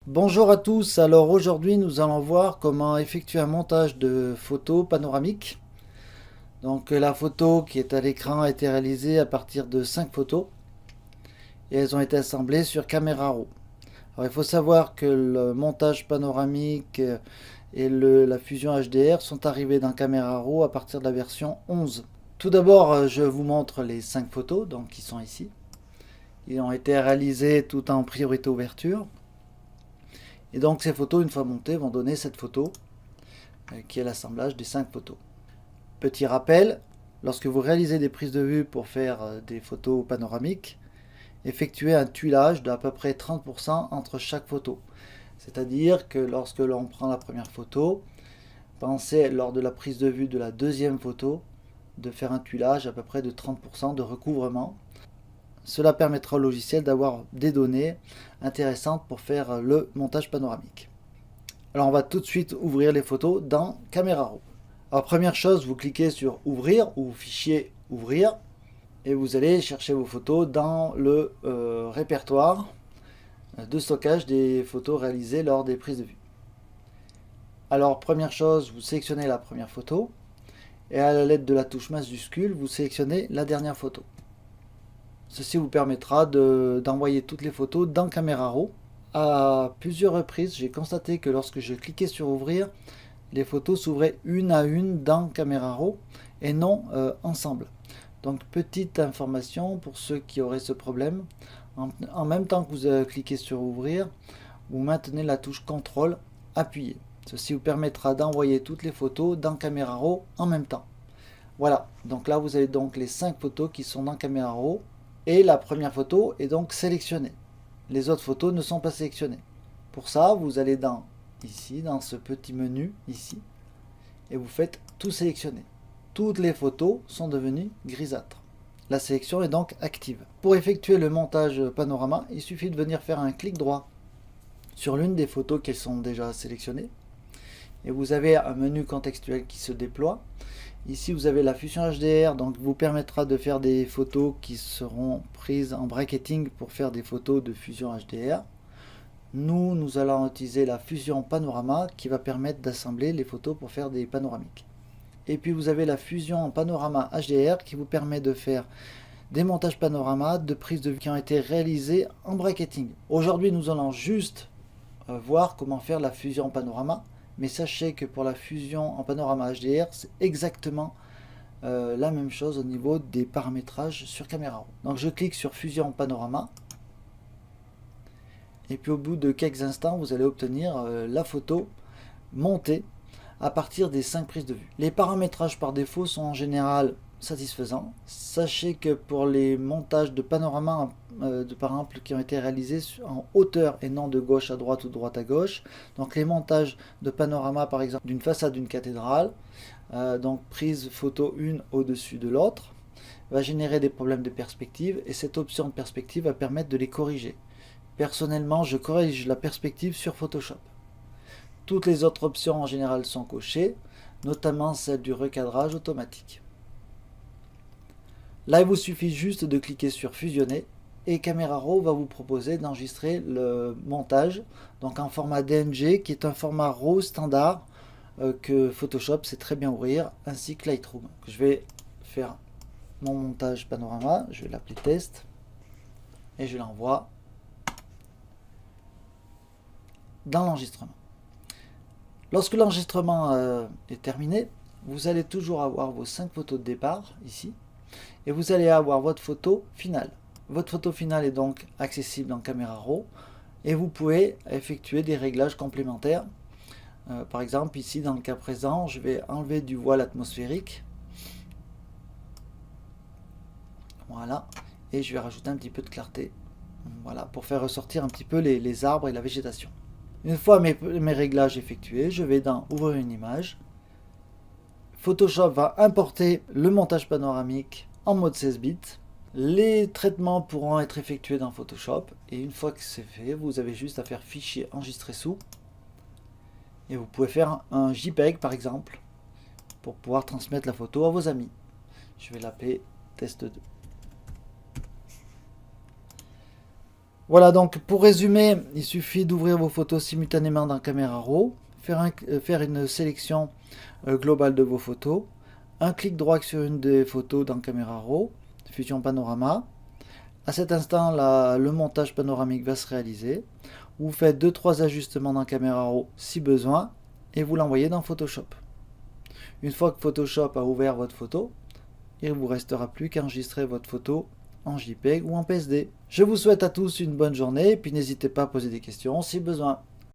Bonjour à tous, alors aujourd'hui nous allons voir comment effectuer un montage de photos panoramiques. Donc la photo qui est à l'écran a été réalisée à partir de 5 photos et elles ont été assemblées sur Camera Raw. Alors il faut savoir que le montage panoramique et la fusion HDR sont arrivés dans Camera Raw à partir de la version 11. Tout d'abord je vous montre les 5 photos donc, qui sont ici. Ils ont été réalisés tout en priorité ouverture. Et donc ces photos, une fois montées, vont donner cette photo qui est l'assemblage des 5 photos. Petit rappel, lorsque vous réalisez des prises de vue pour faire des photos panoramiques, effectuez un tuilage d'à peu près 30% entre chaque photo. C'est-à-dire que lorsque l'on prend la première photo, pensez lors de la prise de vue de la deuxième photo de faire un tuilage à peu près de 30% de recouvrement. Cela permettra au logiciel d'avoir des données intéressantes pour faire le montage panoramique. Alors on va tout de suite ouvrir les photos dans Camera Raw. Alors première chose, vous cliquez sur ouvrir ou fichier ouvrir et vous allez chercher vos photos dans le répertoire de stockage des photos réalisées lors des prises de vue. Alors première chose, vous sélectionnez la première photo et à l'aide de la touche majuscule, vous sélectionnez la dernière photo. Ceci vous permettra d'envoyer toutes les photos dans Camera Raw. À plusieurs reprises, j'ai constaté que lorsque je cliquais sur ouvrir, les photos s'ouvraient une à une dans Camera Raw et non ensemble. Donc petite information pour ceux qui auraient ce problème, en même temps que vous cliquez sur ouvrir, vous maintenez la touche contrôle appuyée. Ceci vous permettra d'envoyer toutes les photos dans Camera Raw en même temps. Voilà, donc là vous avez donc les 5 photos qui sont dans Camera Raw et la première photo est donc sélectionnée. Les autres photos ne sont pas sélectionnées. Pour ça, vous allez ici, dans ce petit menu, ici, et vous faites tout sélectionner. Toutes les photos sont devenues grisâtres. La sélection est donc active. Pour effectuer le montage panorama, il suffit de venir faire un clic droit sur l'une des photos qui sont déjà sélectionnées. Et vous avez un menu contextuel qui se déploie. Ici, vous avez la fusion HDR, donc vous permettra de faire des photos qui seront prises en bracketing pour faire des photos de fusion HDR. Nous allons utiliser la fusion panorama qui va permettre d'assembler les photos pour faire des panoramiques. Et puis vous avez la fusion panorama HDR qui vous permet de faire des montages panorama de prises de vue qui ont été réalisés en bracketing. Aujourd'hui, nous allons juste voir comment faire la fusion panorama, mais sachez que pour la fusion en panorama HDR, c'est exactement la même chose au niveau des paramétrages sur Camera Raw. Donc je clique sur fusion panorama. Et puis au bout de quelques instants, vous allez obtenir la photo montée à partir des 5 prises de vue. Les paramétrages par défaut sont en général satisfaisants. Sachez que pour les montages de panorama, par exemple, qui ont été réalisés en hauteur et non de gauche à droite ou de droite à gauche, donc les montages de panorama par exemple d'une façade d'une cathédrale, donc prise photo une au-dessus de l'autre, va générer des problèmes de perspective et cette option de perspective va permettre de les corriger. Personnellement, je corrige la perspective sur Photoshop. Toutes les autres options en général sont cochées, notamment celle du recadrage automatique. Là, il vous suffit juste de cliquer sur fusionner et Camera Raw va vous proposer d'enregistrer le montage donc en format DNG qui est un format RAW standard que Photoshop sait très bien ouvrir ainsi que Lightroom. Je vais faire mon montage panorama, je vais l'appeler test et je l'envoie dans l'enregistrement. Lorsque l'enregistrement est terminé, vous allez toujours avoir vos 5 photos de départ ici et vous allez avoir votre photo finale. Votre photo finale est donc accessible dans Camera Raw et vous pouvez effectuer des réglages complémentaires. Par exemple ici dans le cas présent, je vais enlever du voile atmosphérique. Voilà, et je vais rajouter un petit peu de clarté. Voilà, pour faire ressortir un petit peu les arbres et la végétation. Une fois mes réglages effectués, je vais dans Ouvrir une image. Photoshop va importer le montage panoramique en mode 16 bits. Les traitements pourront être effectués dans Photoshop. Et une fois que c'est fait, vous avez juste à faire Fichier, Enregistrer sous. Et vous pouvez faire un JPEG par exemple, pour pouvoir transmettre la photo à vos amis. Je vais l'appeler Test 2. Voilà, donc pour résumer, il suffit d'ouvrir vos photos simultanément dans Camera Raw, faire une sélection globale de vos photos, un clic droit sur une des photos dans Camera Raw, Fusion Panorama. À cet instant, le montage panoramique va se réaliser. Vous faites 2-3 ajustements dans Camera Raw si besoin et vous l'envoyez dans Photoshop. Une fois que Photoshop a ouvert votre photo, il ne vous restera plus qu'à enregistrer votre photo en JPEG ou en PSD. Je vous souhaite à tous une bonne journée et puis n'hésitez pas à poser des questions si besoin.